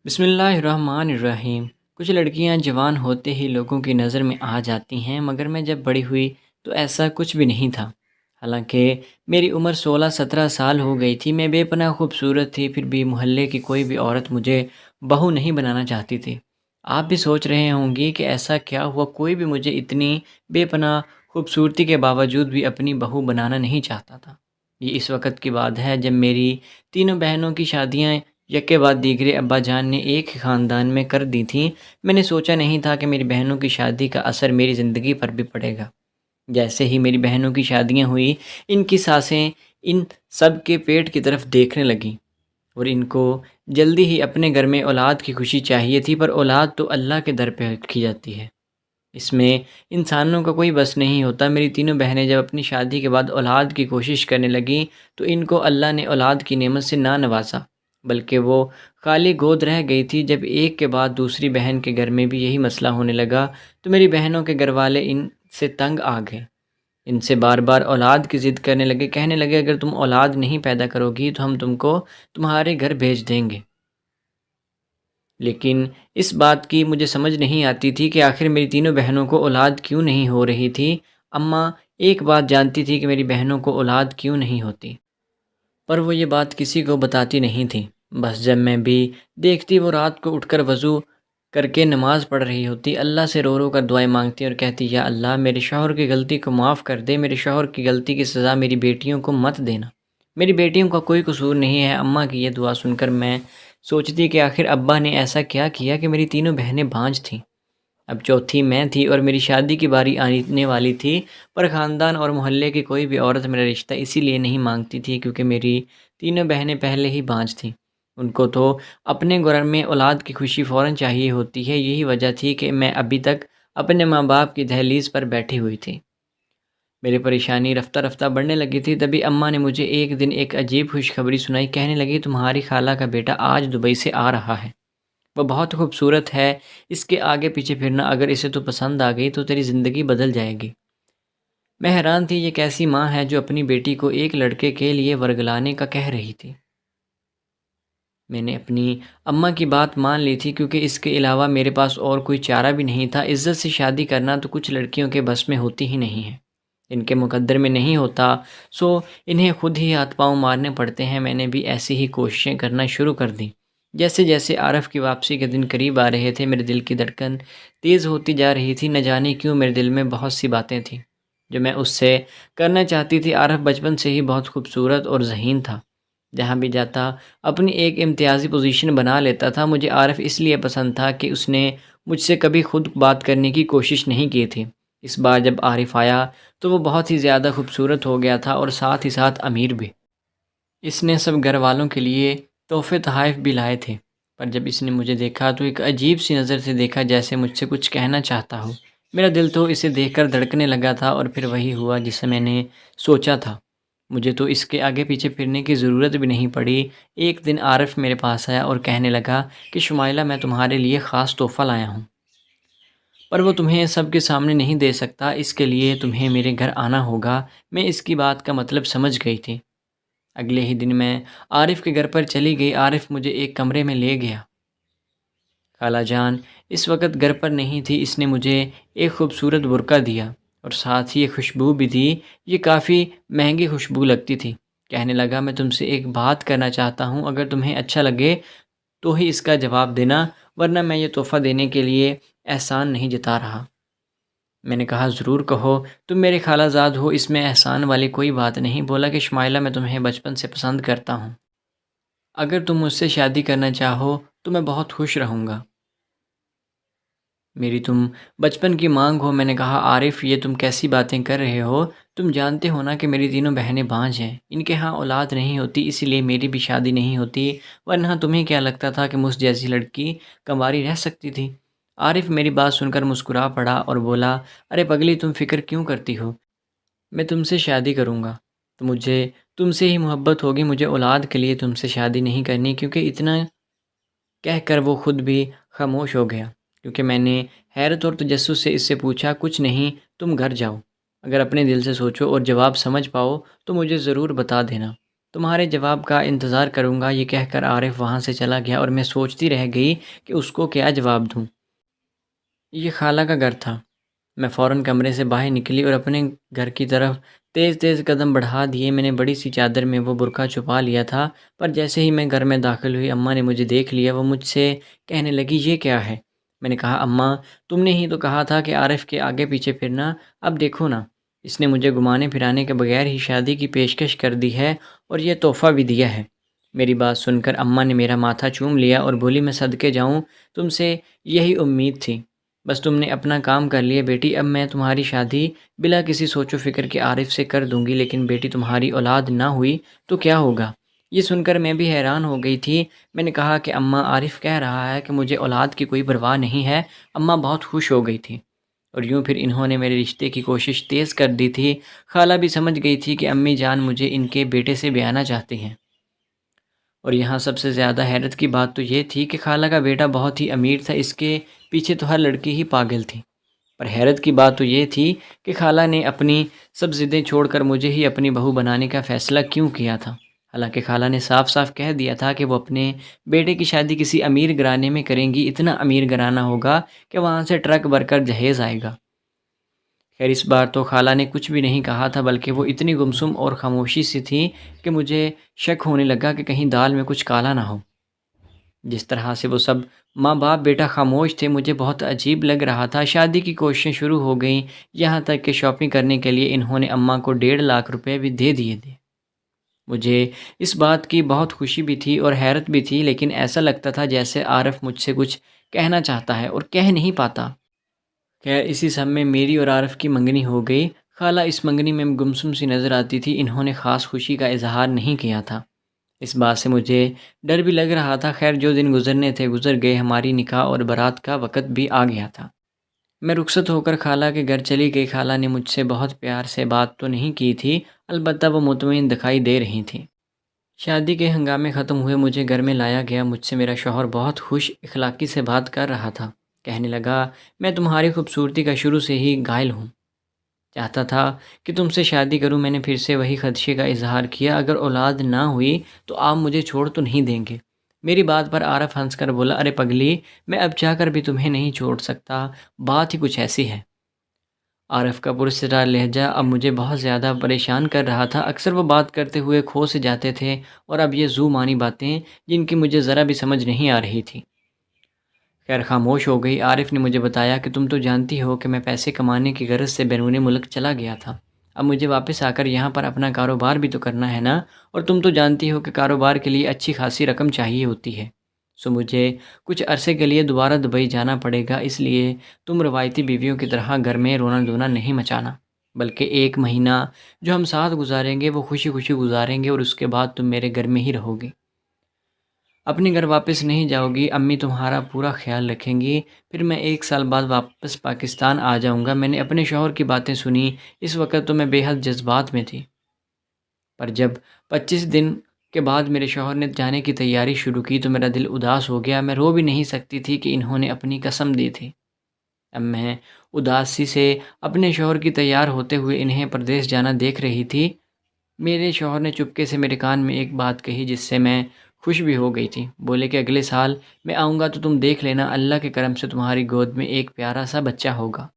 بسم اللہ الرحمن الرحیم۔ کچھ لڑکیاں جوان ہوتے ہی لوگوں کی نظر میں آ جاتی ہیں، مگر میں جب بڑی ہوئی تو ایسا کچھ بھی نہیں تھا۔ حالانکہ میری عمر 16-17 سال ہو گئی تھی، میں بے پناہ خوبصورت تھی، پھر بھی محلے کی کوئی بھی عورت مجھے بہو نہیں بنانا چاہتی تھی۔ آپ بھی سوچ رہے ہوں گی کہ ایسا کیا ہوا، کوئی بھی مجھے اتنی بے پناہ خوبصورتی کے باوجود بھی اپنی بہو بنانا نہیں چاہتا تھا۔ یہ اس وقت کی بات ہے جب میری تینوں بہنوں کی شادیاں یکے بعد دیگرے ابا جان نے ایک ہی خاندان میں کر دی تھیں۔ میں نے سوچا نہیں تھا کہ میری بہنوں کی شادی کا اثر میری زندگی پر بھی پڑے گا۔ جیسے ہی میری بہنوں کی شادیاں ہوئی، ان کی ساسیں ان سب کے پیٹ کی طرف دیکھنے لگیں، اور ان کو جلدی ہی اپنے گھر میں اولاد کی خوشی چاہیے تھی، پر اولاد تو اللہ کے در پہ رکھی جاتی ہے، اس میں انسانوں کا کوئی بس نہیں ہوتا۔ میری تینوں بہنیں جب اپنی شادی کے بعد اولاد کی کوشش کرنے لگیں تو ان کو اللہ نے اولاد کی نعمت سے نہ نوازا، بلکہ وہ خالی گود رہ گئی تھی۔ جب ایک کے بعد دوسری بہن کے گھر میں بھی یہی مسئلہ ہونے لگا تو میری بہنوں کے گھر والے ان سے تنگ آ گئے، ان سے بار بار اولاد کی ضد کرنے لگے، کہنے لگے اگر تم اولاد نہیں پیدا کرو گی تو ہم تم کو تمہارے گھر بھیج دیں گے۔ لیکن اس بات کی مجھے سمجھ نہیں آتی تھی کہ آخر میری تینوں بہنوں کو اولاد کیوں نہیں ہو رہی تھی۔ اماں ایک بات جانتی تھی کہ میری بہنوں کو اولاد کیوں نہیں ہوتی، پر وہ یہ بات کسی کو بتاتی نہیں تھی۔ بس جب میں بھی دیکھتی وہ رات کو اٹھ کر وضو کر کے نماز پڑھ رہی ہوتی، اللہ سے رو رو کر دعائیں مانگتی اور کہتی یا اللہ میرے شوہر کی غلطی کو معاف کر دے، میرے شوہر کی غلطی کی سزا میری بیٹیوں کو مت دینا، میری بیٹیوں کا کوئی قصور نہیں ہے۔ اماں کی یہ دعا سن کر میں سوچتی کہ آخر ابا نے ایسا کیا کیا کہ میری تینوں بہنیں بانجھ تھیں، اب چوتھی میں تھی اور میری شادی کی باری آنے والی تھی، پر خاندان اور محلے کی کوئی بھی عورت میرا رشتہ اسی لیے نہیں مانگتی تھی کیونکہ میری تینوں بہنیں پہلے ہی بانجھ تھیں۔ ان کو تو اپنے گھر میں اولاد کی خوشی فوراً چاہیے ہوتی ہے، یہی وجہ تھی کہ میں ابھی تک اپنے ماں باپ کی دہلیز پر بیٹھی ہوئی تھی۔ میری پریشانی رفتہ رفتہ بڑھنے لگی تھی، تبھی اماں نے مجھے ایک دن ایک عجیب خوشخبری سنائی، کہنے لگی تمہاری خالہ کا بیٹا آج دبئی سے آ رہا ہے، وہ بہت خوبصورت ہے، اس کے آگے پیچھے پھرنا، اگر اسے تو پسند آ گئی تو تیری زندگی بدل جائے گی۔ میں حیران تھی، یہ کیسی ماں ہے جو اپنی بیٹی کو ایک لڑکے کے لیے ورگلانے کا کہہ رہی تھی۔ میں نے اپنی اماں کی بات مان لی تھی کیونکہ اس کے علاوہ میرے پاس اور کوئی چارہ بھی نہیں تھا۔ عزت سے شادی کرنا تو کچھ لڑکیوں کے بس میں ہوتی ہی نہیں ہے، ان کے مقدر میں نہیں ہوتا، سو انہیں خود ہی ہاتھ پاؤں مارنے پڑتے ہیں۔ میں نے بھی ایسی ہی کوششیں کرنا شروع کر دیں۔ جیسے جیسے عارف کی واپسی کے دن قریب آ رہے تھے، میرے دل کی دھڑکن تیز ہوتی جا رہی تھی۔ نہ جانے کیوں میرے دل میں بہت سی باتیں تھیں جو میں اس سے کرنا چاہتی تھی۔ عارف بچپن سے ہی بہت خوبصورت اور ذہین تھا، جہاں بھی جاتا اپنی ایک امتیازی پوزیشن بنا لیتا تھا۔ مجھے عارف اس لیے پسند تھا کہ اس نے مجھ سے کبھی خود بات کرنے کی کوشش نہیں کی تھی۔ اس بار جب عارف آیا تو وہ بہت ہی زیادہ خوبصورت ہو گیا تھا اور ساتھ ہی ساتھ امیر بھی۔ اس نے سب گھر والوں کے لیے تحفے تحائف بھی لائے تھے، پر جب اس نے مجھے دیکھا تو ایک عجیب سی نظر سے دیکھا، جیسے مجھ سے کچھ کہنا چاہتا ہو۔ میرا دل تو اسے دیکھ کر دھڑکنے لگا تھا، اور پھر وہی ہوا جسے میں نے سوچا تھا۔ مجھے تو اس کے آگے پیچھے پھرنے کی ضرورت بھی نہیں پڑی۔ ایک دن عارف میرے پاس آیا اور کہنے لگا کہ شمائلہ میں تمہارے لیے خاص تحفہ لایا ہوں، پر وہ تمہیں سب کے سامنے نہیں دے سکتا، اس کے لیے تمہیں میرے گھر آنا ہوگا۔ میں اس کی بات کا مطلب سمجھ گئی تھی۔ اگلے ہی دن میں عارف کے گھر پر چلی گئی۔ عارف مجھے ایک کمرے میں لے گیا۔ خالہ جان اس وقت گھر پر نہیں تھی، اس نے مجھے ایک خوبصورت برقع دیا اور ساتھ ہی ایک خوشبو بھی دی۔ یہ کافی مہنگی خوشبو لگتی تھی۔ کہنے لگا میں تم سے ایک بات کرنا چاہتا ہوں، اگر تمہیں اچھا لگے تو ہی اس کا جواب دینا، ورنہ میں یہ تحفہ دینے کے لیے احسان نہیں جتا رہا۔ میں نے کہا ضرور کہو، تم میرے خالہ زاد ہو، اس میں احسان والی کوئی بات نہیں۔ بولا کہ شمائلہ میں تمہیں بچپن سے پسند کرتا ہوں، اگر تم مجھ سے شادی کرنا چاہو تو میں بہت خوش رہوں گا، میری تم بچپن کی مانگ ہو۔ میں نے کہا عارف یہ تم کیسی باتیں کر رہے ہو، تم جانتے ہو نا کہ میری تینوں بہنیں بانجھ ہیں، ان کے ہاں اولاد نہیں ہوتی، اسی لیے میری بھی شادی نہیں ہوتی، ورنہ تمہیں کیا لگتا تھا کہ مجھ جیسی لڑکی کنواری رہ سکتی تھی؟ عارف میری بات سن کر مسکرا پڑا اور بولا ارے پگلی تم فکر کیوں کرتی ہو، میں تم سے شادی کروں گا تو مجھے تم سے ہی محبت ہوگی، مجھے اولاد کے لیے تم سے شادی نہیں کرنی۔ کیونکہ اتنا کہہ کر وہ خود بھی خاموش ہو گیا، کیونکہ میں نے حیرت اور تجسس سے اس سے پوچھا کچھ نہیں، تم گھر جاؤ، اگر اپنے دل سے سوچو اور جواب سمجھ پاؤ تو مجھے ضرور بتا دینا۔ تمہارے جواب کا انتظار کروں گا، یہ کہہ کر عارف وہاں سے چلا گیا اور میں سوچتی رہ گئی کہ اس کو کیا جواب دوں۔ یہ خالہ کا گھر تھا۔ میں فوراً کمرے سے باہر نکلی اور اپنے گھر کی طرف تیز تیز قدم بڑھا دیے۔ میں نے بڑی سی چادر میں وہ برقع چھپا لیا تھا، پر جیسے ہی میں گھر میں داخل ہوئی اماں نے مجھے دیکھ لیا۔ وہ مجھ سے کہنے لگی، یہ کیا ہے؟ میں نے کہا، اماں تم نے ہی تو کہا تھا کہ عارف کے آگے پیچھے پھرنا، اب دیکھو نا، اس نے مجھے گھمانے پھرانے کے بغیر ہی شادی کی پیشکش کر دی ہے اور یہ تحفہ بھی دیا ہے۔ میری بات سن کر اماں نے میرا ماتھا چوم لیا اور بولی، میں صدقے جاؤں، تم سے یہی امید تھی، بس تم نے اپنا کام کر لیا بیٹی۔ اب میں تمہاری شادی بلا کسی سوچ و فکر کے عارف سے کر دوں گی، لیکن بیٹی تمہاری اولاد نہ ہوئی تو کیا ہوگا؟ یہ سن کر میں بھی حیران ہو گئی تھی۔ میں نے کہا کہ اماں عارف کہہ رہا ہے کہ مجھے اولاد کی کوئی پرواہ نہیں ہے۔ اماں بہت خوش ہو گئی تھی اور یوں پھر انہوں نے میرے رشتے کی کوشش تیز کر دی تھی۔ خالہ بھی سمجھ گئی تھی کہ امی جان مجھے ان کے بیٹے سے بیانا چاہتی ہیں، اور یہاں سب سے زیادہ حیرت کی بات تو یہ تھی کہ خالہ کا بیٹا بہت ہی امیر تھا، اس کے پیچھے تو ہر لڑکی ہی پاگل تھی۔ پر حیرت کی بات تو یہ تھی کہ خالہ نے اپنی سب ضدیں چھوڑ کر مجھے ہی اپنی بہو بنانے کا فیصلہ کیوں کیا تھا؟ حالانکہ خالہ نے صاف صاف کہہ دیا تھا کہ وہ اپنے بیٹے کی شادی کسی امیر گھرانے میں کریں گی، اتنا امیر گھرانہ ہوگا کہ وہاں سے ٹرک بھر کر جہیز آئے گا۔ خیر اس بار تو خالہ نے کچھ بھی نہیں کہا تھا، بلکہ وہ اتنی گمسم اور خاموشی سی تھی کہ مجھے شک ہونے لگا کہ کہیں دال میں کچھ کالا نہ ہو۔ جس طرح سے وہ سب ماں باپ بیٹا خاموش تھے، مجھے بہت عجیب لگ رہا تھا۔ شادی کی کوششیں شروع ہو گئیں، یہاں تک کہ شاپنگ کرنے کے لیے انہوں نے اماں کو 1.5 لاکھ روپے بھی دے دیے تھے۔ مجھے اس بات کی بہت خوشی بھی تھی اور حیرت بھی تھی، لیکن ایسا لگتا تھا جیسے عارف مجھ سے کچھ کہنا چاہتا ہے اور کہہ نہیں پاتا۔ خیر اسی سب میں میری اور عارف کی منگنی ہو گئی۔ خالہ اس منگنی میں گمسم سی نظر آتی تھی، انہوں نے خاص خوشی کا اظہار نہیں کیا تھا۔ اس بات سے مجھے ڈر بھی لگ رہا تھا۔ خیر جو دن گزرنے تھے گزر گئے، ہماری نکاح اور بارات کا وقت بھی آ گیا تھا۔ میں رخصت ہو کر خالہ کے گھر چلی گئی۔ خالہ نے مجھ سے بہت پیار سے بات تو نہیں کی تھی، البتہ وہ مطمئن دکھائی دے رہی تھیں۔ شادی کے ہنگامے ختم ہوئے، مجھے گھر میں لایا گیا۔ مجھ سے میرا شوہر بہت خوش اخلاقی سے بات کر رہا تھا، کہنے لگا، میں تمہاری خوبصورتی کا شروع سے ہی قائل ہوں، چاہتا تھا کہ تم سے شادی کروں۔ میں نے پھر سے وہی خدشے کا اظہار کیا، اگر اولاد نہ ہوئی تو آپ مجھے چھوڑ تو نہیں دیں گے؟ میری بات پر عارف ہنس کر بولا، ارے پگلی، میں اب چاہ کر بھی تمہیں نہیں چھوڑ سکتا، بات ہی کچھ ایسی ہے۔ عارف کا پراسرار لہجہ اب مجھے بہت زیادہ پریشان کر رہا تھا۔ اکثر وہ بات کرتے ہوئے کھو سے جاتے تھے، اور اب یہ ذو معنی باتیں جن کی مجھے ذرا بھی سمجھ نہیں آ رہی تھی۔ خیر خاموش ہو گئی۔ عارف نے مجھے بتایا کہ تم تو جانتی ہو کہ میں پیسے کمانے کی غرض سے بیرون ملک چلا گیا تھا، اب مجھے واپس آ کر یہاں پر اپنا کاروبار بھی تو کرنا ہے نا، اور تم تو جانتی ہو کہ کاروبار کے لیے اچھی خاصی رقم چاہیے ہوتی ہے، سو مجھے کچھ عرصے کے لیے دوبارہ دبئی جانا پڑے گا۔ اس لیے تم روایتی بیویوں کی طرح گھر میں رونا دھونا نہیں مچانا، بلکہ 1 مہینہ جو ہم ساتھ گزاریں گے وہ خوشی خوشی گزاریں گے، اور اس کے بعد تم میرے گھر میں ہی رہو گی، اپنے گھر واپس نہیں جاؤ گی۔ امی تمہارا پورا خیال رکھیں گی، پھر میں 1 سال بعد واپس پاکستان آ جاؤں گا۔ میں نے اپنے شوہر کی باتیں سنی، اس وقت تو میں بے حد جذبات میں تھی، پر جب 25 دن کے بعد میرے شوہر نے جانے کی تیاری شروع کی تو میرا دل اداس ہو گیا۔ میں رو بھی نہیں سکتی تھی کہ انہوں نے اپنی قسم دی تھی۔ اب میں اداسی سے اپنے شوہر کی تیار ہوتے ہوئے انہیں پردیس جانا دیکھ رہی تھی۔ میرے شوہر نے چپکے سے میرے کان میں ایک بات کہی جس سے میں خوش بھی ہو گئی تھی۔ بولے کہ اگلے سال میں آؤں گا تو تم دیکھ لینا، اللہ کے کرم سے تمہاری گود میں ایک پیارا سا بچہ ہوگا۔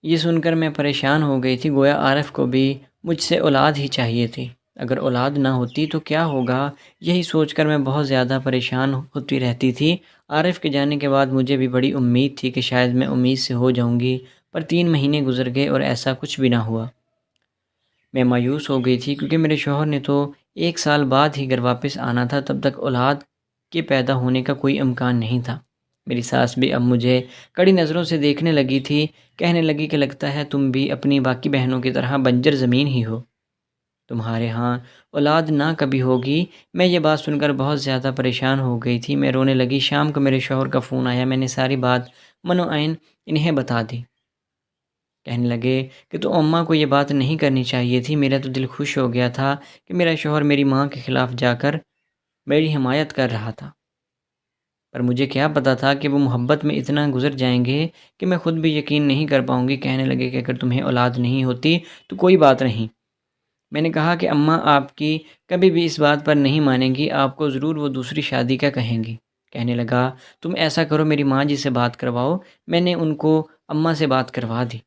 یہ سن کر میں پریشان ہو گئی تھی، گویا عارف کو بھی مجھ سے اولاد ہی چاہیے تھی، اگر اولاد نہ ہوتی تو کیا ہوگا، یہی سوچ کر میں بہت زیادہ پریشان ہوتی رہتی تھی۔ عارف کے جانے کے بعد مجھے بھی بڑی امید تھی کہ شاید میں امید سے ہو جاؤں گی، پر 3 مہینے گزر گئے اور ایسا کچھ بھی نہ ہوا۔ میں مایوس ہو گئی تھی کیونکہ میرے شوہر نے تو 1 سال بعد ہی گھر واپس آنا تھا، تب تک اولاد کے پیدا ہونے کا کوئی امکان نہیں تھا۔ میری ساس بھی اب مجھے کڑی نظروں سے دیکھنے لگی تھی، کہنے لگی کہ لگتا ہے تم بھی اپنی باقی بہنوں کی طرح بنجر زمین ہی ہو، تمہارے ہاں اولاد نہ کبھی ہوگی۔ میں یہ بات سن کر بہت زیادہ پریشان ہو گئی تھی، میں رونے لگی۔ شام کو میرے شوہر کا فون آیا، میں نے ساری بات من و عین انہیں بتا دی۔ کہنے لگے کہ تو اماں کو یہ بات نہیں کرنی چاہیے تھی، میرا تو دل خوش ہو گیا تھا کہ میرا شوہر میری ماں کے خلاف جا کر میری حمایت کر رہا تھا، پر مجھے کیا پتہ تھا کہ وہ محبت میں اتنا گزر جائیں گے کہ میں خود بھی یقین نہیں کر پاؤں گی۔ کہنے لگے کہ اگر تمہیں اولاد نہیں ہوتی تو کوئی بات نہیں، میں نے کہا کہ اماں آپ کی کبھی بھی اس بات پر نہیں مانیں گی، آپ کو ضرور وہ دوسری شادی کا کہیں گی۔ کہنے لگا تم ایسا کرو میری ماں جی سے بات کرواؤ۔ میں نے ان کو اماں سے بات کروا دی۔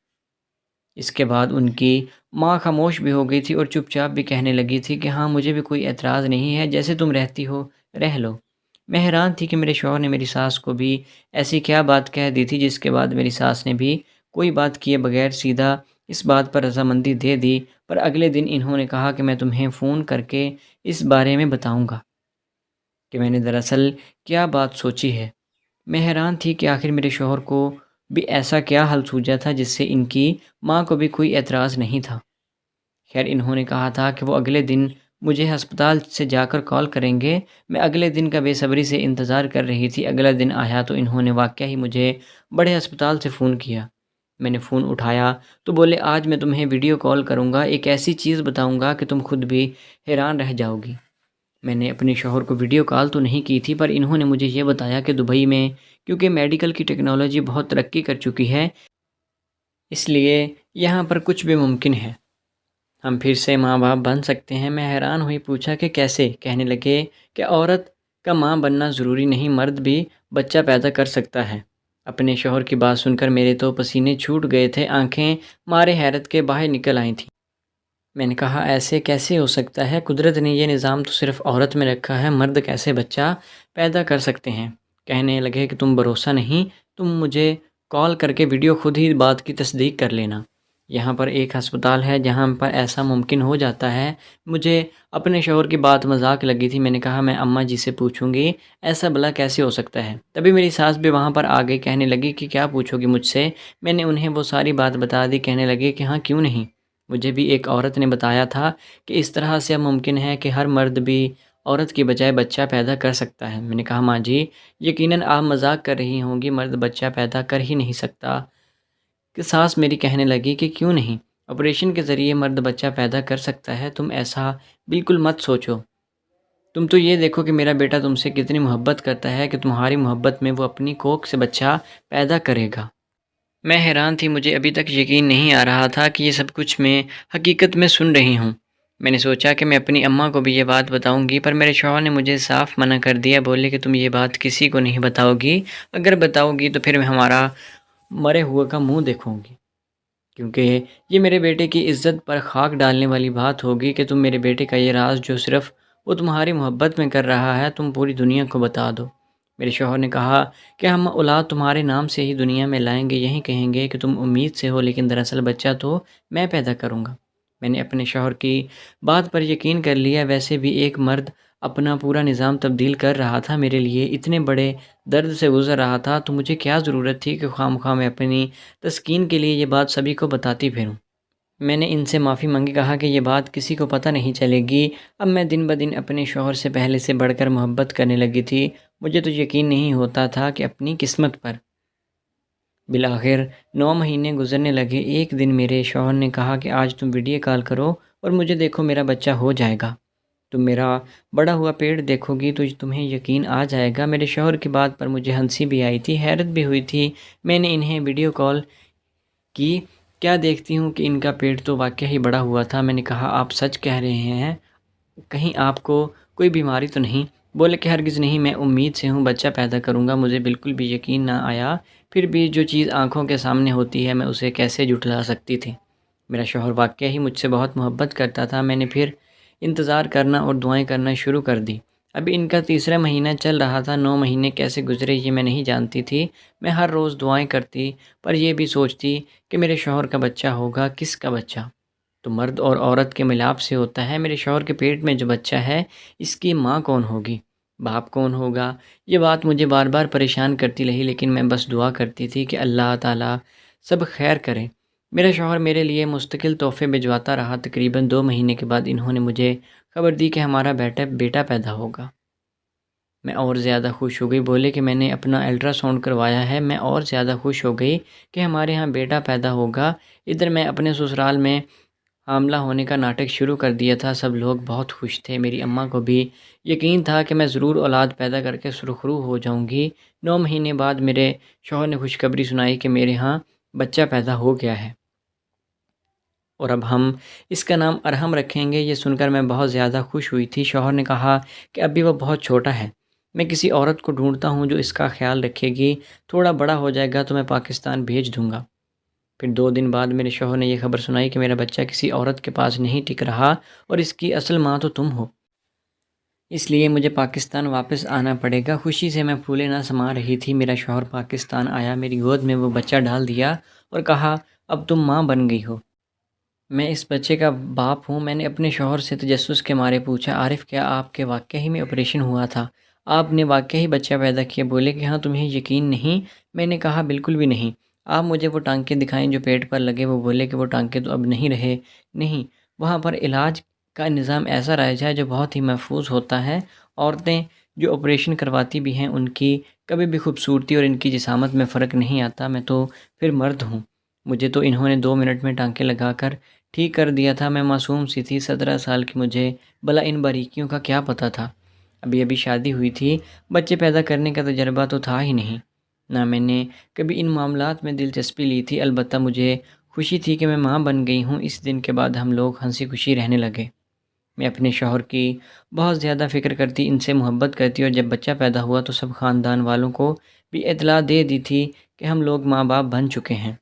اس کے بعد ان کی ماں خاموش بھی ہو گئی تھی اور چپ چاپ بھی کہنے لگی تھی کہ ہاں مجھے بھی کوئی اعتراض نہیں ہے، جیسے تم رہتی ہو رہ لو۔ میں حیران تھی کہ میرے شوہر نے میری ساس کو بھی ایسی کیا بات کہہ دی تھی جس کے بعد میری ساس نے بھی کوئی بات کیے بغیر سیدھا اس بات پر رضامندی دے دی۔ پر اگلے دن انہوں نے کہا کہ میں تمہیں فون کر کے اس بارے میں بتاؤں گا کہ میں نے دراصل کیا بات سوچی ہے۔ میں حیران تھی کہ آخر میرے شوہر کو بھی ایسا کیا حل سوچا تھا جس سے ان کی ماں کو بھی کوئی اعتراض نہیں تھا۔ خیر انہوں نے کہا تھا کہ وہ اگلے دن مجھے ہسپتال سے جا کر کال کریں گے۔ میں اگلے دن کا بے صبری سے انتظار کر رہی تھی۔ اگلا دن آیا تو انہوں نے واقعہ ہی مجھے بڑے ہسپتال سے فون کیا۔ میں نے فون اٹھایا تو بولے آج میں تمہیں ویڈیو کال کروں گا، ایک ایسی چیز بتاؤں گا کہ تم خود بھی حیران رہ جاؤ گی۔ میں نے اپنے شوہر کو ویڈیو کال تو نہیں کی تھی، پر انہوں نے مجھے یہ بتایا کہ دبئی میں کیونکہ میڈیکل کی ٹیکنالوجی بہت ترقی کر چکی ہے، اس لیے یہاں پر کچھ بھی ممکن ہے، ہم پھر سے ماں باپ بن سکتے ہیں۔ میں حیران ہوئی، پوچھا کہ کیسے؟ کہنے لگے کہ عورت کا ماں بننا ضروری نہیں، مرد بھی بچہ پیدا کر سکتا ہے۔ اپنے شوہر کی بات سن کر میرے تو پسینے چھوٹ گئے تھے، آنکھیں مارے حیرت کے باہر نکل آئی تھیں۔ میں نے کہا ایسے کیسے ہو سکتا ہے؟ قدرت نے یہ نظام تو صرف عورت میں رکھا ہے، مرد کیسے بچہ پیدا کر سکتے ہیں؟ کہنے لگے کہ تم بھروسہ نہیں، تم مجھے کال کر کے ویڈیو خود ہی بات کی تصدیق کر لینا۔ یہاں پر ایک ہسپتال ہے جہاں پر ایسا ممکن ہو جاتا ہے۔ مجھے اپنے شوہر کی بات مذاق لگی تھی۔ میں نے کہا میں اماں جی سے پوچھوں گی ایسا بھلا کیسے ہو سکتا ہے۔ تبھی میری ساس بھی وہاں پر آ گئی، کہنے لگی کہ کیا پوچھو گی مجھ سے؟ میں نے انہیں وہ ساری بات بتا دی۔ کہنے لگے کہ ہاں کیوں نہیں، مجھے بھی ایک عورت نے بتایا تھا کہ اس طرح سے اب ممکن ہے کہ ہر مرد بھی عورت کی بجائے بچہ پیدا کر سکتا ہے۔ میں نے کہا ماں جی یقیناً آپ مذاق کر رہی ہوں گی، مرد بچہ پیدا کر ہی نہیں سکتا۔ کہ ساس میری کہنے لگی کہ کیوں نہیں، آپریشن کے ذریعے مرد بچہ پیدا کر سکتا ہے، تم ایسا بالکل مت سوچو۔ تم تو یہ دیکھو کہ میرا بیٹا تم سے کتنی محبت کرتا ہے کہ تمہاری محبت میں وہ اپنی کوکھ سے بچہ پیدا کرے گا۔ میں حیران تھی، مجھے ابھی تک یقین نہیں آ رہا تھا کہ یہ سب کچھ میں حقیقت میں سن رہی ہوں۔ میں نے سوچا کہ میں اپنی اماں کو بھی یہ بات بتاؤں گی، پر میرے شوہر نے مجھے صاف منع کر دیا، بولے کہ تم یہ بات کسی کو نہیں بتاؤ گی، اگر بتاؤ گی تو پھر میں ہمارا مرے ہوئے کا منہ دیکھوں گی، کیونکہ یہ میرے بیٹے کی عزت پر خاک ڈالنے والی بات ہوگی کہ تم میرے بیٹے کا یہ راز جو صرف وہ تمہاری محبت میں کر رہا ہے تم پوری دنیا کو بتا دو۔ میرے شوہر نے کہا کہ ہم اولاد تمہارے نام سے ہی دنیا میں لائیں گے، یہی کہیں گے کہ تم امید سے ہو، لیکن دراصل بچہ تو میں پیدا کروں گا۔ میں نے اپنے شوہر کی بات پر یقین کر لیا، ویسے بھی ایک مرد اپنا پورا نظام تبدیل کر رہا تھا، میرے لیے اتنے بڑے درد سے گزر رہا تھا، تو مجھے کیا ضرورت تھی کہ خواہ مخواہ میں اپنی تسکین کے لیے یہ بات سبھی کو بتاتی پھروں۔ میں نے ان سے معافی مانگی، کہا کہ یہ بات کسی کو پتہ نہیں چلے گی۔ اب میں دن بدن اپنے شوہر سے پہلے سے بڑھ کر محبت کرنے لگی تھی، مجھے تو یقین نہیں ہوتا تھا کہ اپنی قسمت پر۔ بالآخر 9 مہینے گزرنے لگے۔ ایک دن میرے شوہر نے کہا کہ آج تم ویڈیو کال کرو اور مجھے دیکھو، میرا بچہ ہو جائے گا، تم میرا بڑا ہوا پیٹ دیکھو گی تو تمہیں یقین آ جائے گا۔ میرے شوہر کی بات پر مجھے ہنسی بھی آئی تھی، حیرت بھی ہوئی تھی۔ میں نے انہیں ویڈیو کال کی، کیا دیکھتی ہوں کہ ان کا پیٹ تو واقعی ہی بڑا ہوا تھا۔ میں نے کہا آپ سچ کہہ رہے ہیں، کہیں آپ کو کوئی بیماری تو نہیں؟ بولے کہ ہرگز نہیں، میں امید سے ہوں بچہ پیدا کروں گا۔ مجھے بالکل بھی یقین نہ آیا، پھر بھی جو چیز آنکھوں کے سامنے ہوتی ہے میں اسے کیسے جھٹلا سکتی تھی۔ میرا شوہر واقعی ہی مجھ سے بہت محبت کرتا تھا۔ میں نے پھر انتظار کرنا اور دعائیں کرنا شروع کر دی۔ ابھی ان کا تیسرا مہینہ چل رہا تھا، 9 مہینے کیسے گزرے یہ میں نہیں جانتی تھی۔ میں ہر روز دعائیں کرتی، پر یہ بھی سوچتی کہ میرے شوہر کا بچہ ہوگا، کس کا بچہ؟ تو مرد اور عورت کے ملاپ سے ہوتا ہے۔ میرے شوہر کے پیٹ میں جو بچہ ہے اس کی ماں کون ہوگی، باپ کون ہوگا؟ یہ بات مجھے بار بار پریشان کرتی رہی، لیکن میں بس دعا کرتی تھی کہ اللہ تعالیٰ سب خیر کرے۔ میرا شوہر میرے لیے مستقل تحفے بھجواتا رہا۔ تقریباً 2 مہینے کے بعد انہوں نے مجھے خبر دی کہ ہمارا بیٹا پیدا ہوگا۔ میں اور زیادہ خوش ہو گئی، بولے کہ میں نے اپنا الٹرا ساؤنڈ کروایا ہے۔ میں اور زیادہ خوش ہو گئی کہ ہمارے ہاں بیٹا پیدا ہوگا۔ ادھر میں اپنے سسرال میں حاملہ ہونے کا ناٹک شروع کر دیا تھا، سب لوگ بہت خوش تھے۔ میری اماں کو بھی یقین تھا کہ میں ضرور اولاد پیدا کر کے سرخرو ہو جاؤں گی۔ 9 مہینے بعد میرے شوہر نے خوشخبری سنائی کہ میرے ہاں بچہ پیدا ہو گیا ہے۔ اور اب ہم اس کا نام ارحم رکھیں گے۔ یہ سن کر میں بہت زیادہ خوش ہوئی تھی۔ شوہر نے کہا کہ ابھی وہ بہت چھوٹا ہے، میں کسی عورت کو ڈھونڈتا ہوں جو اس کا خیال رکھے گی، تھوڑا بڑا ہو جائے گا تو میں پاکستان بھیج دوں گا۔ پھر 2 دن بعد میرے شوہر نے یہ خبر سنائی کہ میرا بچہ کسی عورت کے پاس نہیں ٹک رہا اور اس کی اصل ماں تو تم ہو، اس لیے مجھے پاکستان واپس آنا پڑے گا۔ خوشی سے میں پھولے نہ سما رہی تھی۔ میرا شوہر پاکستان آیا، میری گود میں وہ بچہ ڈال دیا اور کہا اب تم ماں بن گئی ہو، میں اس بچے کا باپ ہوں۔ میں نے اپنے شوہر سے تجسس کے مارے پوچھا، عارف کیا آپ کے واقعی میں آپریشن ہوا تھا؟ آپ نے واقعی بچہ پیدا کیا؟ بولے کہ ہاں، تمہیں یقین نہیں؟ میں نے کہا بالکل بھی نہیں۔ آپ مجھے وہ ٹانکے دکھائیں جو پیٹ پر لگے۔ وہ بولے کہ وہ ٹانکے تو اب نہیں رہے۔ نہیں، وہاں پر علاج کا نظام ایسا رائج ہے جو بہت ہی محفوظ ہوتا ہے۔ عورتیں جو آپریشن کرواتی بھی ہیں ان کی کبھی بھی خوبصورتی اور ان کی جسامت میں فرق نہیں آتا۔ میں تو پھر مرد ہوں، مجھے تو انہوں نے 2 منٹ میں ٹانکے لگا کر ٹھیک کر دیا تھا۔ میں معصوم سی تھی، 17 سال کی، مجھے بھلا ان باریکیوں کا کیا پتہ تھا۔ ابھی شادی ہوئی تھی، بچے پیدا کرنے کا تجربہ تو تھا ہی نہیں، نہ میں نے کبھی ان معاملات میں دلچسپی لی تھی۔ البتہ مجھے خوشی تھی کہ میں ماں بن گئی ہوں۔ اس دن کے بعد ہم لوگ ہنسی خوشی رہنے لگے۔ میں اپنے شوہر کی بہت زیادہ فکر کرتی، ان سے محبت کرتی، اور جب بچہ پیدا ہوا تو سب خاندان والوں کو بھی اطلاع دے دی تھی کہ ہم لوگ ماں باپ بن چکے ہیں۔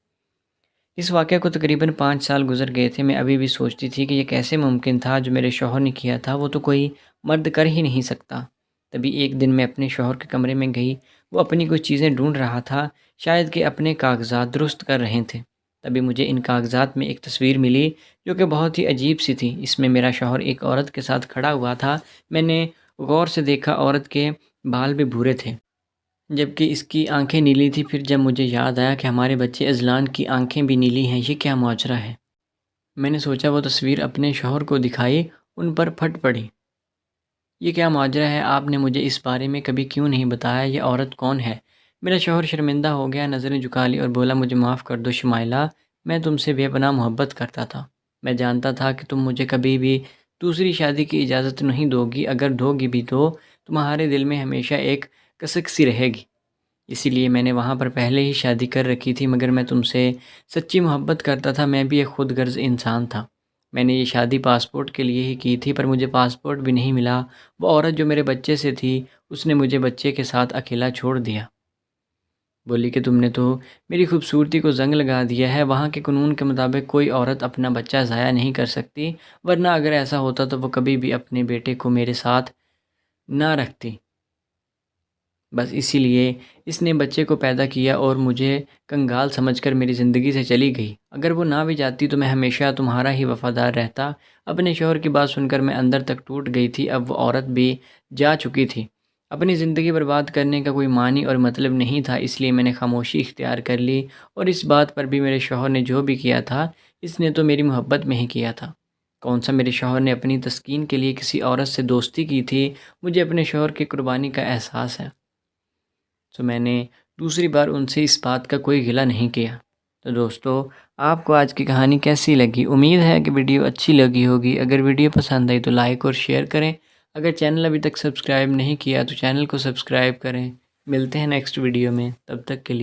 اس واقعے کو تقریباً 5 سال گزر گئے تھے۔ میں ابھی بھی سوچتی تھی کہ یہ کیسے ممکن تھا، جو میرے شوہر نے کیا تھا وہ تو کوئی مرد کر ہی نہیں سکتا۔ تبھی ایک دن میں اپنے شوہر کے کمرے میں گئی، وہ اپنی کچھ چیزیں ڈھونڈ رہا تھا، شاید کہ اپنے کاغذات درست کر رہے تھے۔ تبھی مجھے ان کاغذات میں ایک تصویر ملی جو کہ بہت ہی عجیب سی تھی۔ اس میں میرا شوہر ایک عورت کے ساتھ کھڑا ہوا تھا۔ میں نے غور سے دیکھا، عورت کے بال بھی بھورے تھے جبکہ اس کی آنکھیں نیلی تھی۔ پھر جب مجھے یاد آیا کہ ہمارے بچے اذلان کی آنکھیں بھی نیلی ہیں، یہ کیا ماجرا ہے؟ میں نے سوچا، وہ تصویر اپنے شوہر کو دکھائی، ان پر پھٹ پڑی۔ یہ کیا ماجرا ہے؟ آپ نے مجھے اس بارے میں کبھی کیوں نہیں بتایا؟ یہ عورت کون ہے؟ میرا شوہر شرمندہ ہو گیا، نظریں جھکا لی اور بولا، مجھے معاف کر دو شمائلہ، میں تم سے بے پناہ محبت کرتا تھا۔ میں جانتا تھا کہ تم مجھے کبھی بھی دوسری شادی کی اجازت نہیں دو گی، اگر دو گی بھی تو تمہارے دل میں ہمیشہ ایک کسک سی رہے گی۔ اسی لیے میں نے وہاں پر پہلے ہی شادی کر رکھی تھی، مگر میں تم سے سچی محبت کرتا تھا۔ میں بھی ایک خود غرض انسان تھا۔ میں نے یہ شادی پاسپورٹ کے لیے ہی کی تھی، پر مجھے پاسپورٹ بھی نہیں ملا۔ وہ عورت جو میرے بچے سے تھی، اس نے مجھے بچے کے ساتھ اکیلا چھوڑ دیا۔ بولی کہ تم نے تو میری خوبصورتی کو زنگ لگا دیا ہے۔ وہاں کے قانون کے مطابق کوئی عورت اپنا بچہ ضائع نہیں کر سکتی، ورنہ اگر ایسا ہوتا تو وہ کبھی بھی اپنے بیٹے کو میرے ساتھ نہ رکھتی۔ بس اسی لیے اس نے بچے کو پیدا کیا اور مجھے کنگال سمجھ کر میری زندگی سے چلی گئی۔ اگر وہ نہ بھی جاتی تو میں ہمیشہ تمہارا ہی وفادار رہتا۔ اپنے شوہر کی بات سن کر میں اندر تک ٹوٹ گئی تھی۔ اب وہ عورت بھی جا چکی تھی، اپنی زندگی برباد کرنے کا کوئی معنی اور مطلب نہیں تھا، اس لیے میں نے خاموشی اختیار کر لی۔ اور اس بات پر بھی میرے شوہر نے جو بھی کیا تھا، اس نے تو میری محبت میں ہی کیا تھا۔ کون سا میرے شوہر نے اپنی تسکین کے لیے کسی عورت سے دوستی کی تھی؟ مجھے اپنے شوہر کی قربانی کا احساس ہے، تو میں نے دوسری بار ان سے اس بات کا کوئی گلہ نہیں کیا۔ تو دوستو، آپ کو آج کی کہانی کیسی لگی؟ امید ہے کہ ویڈیو اچھی لگی ہوگی۔ اگر ویڈیو پسند آئی تو لائک اور شیئر کریں۔ اگر چینل ابھی تک سبسکرائب نہیں کیا تو چینل کو سبسکرائب کریں۔ ملتے ہیں نیکسٹ ویڈیو میں، تب تک کے لیے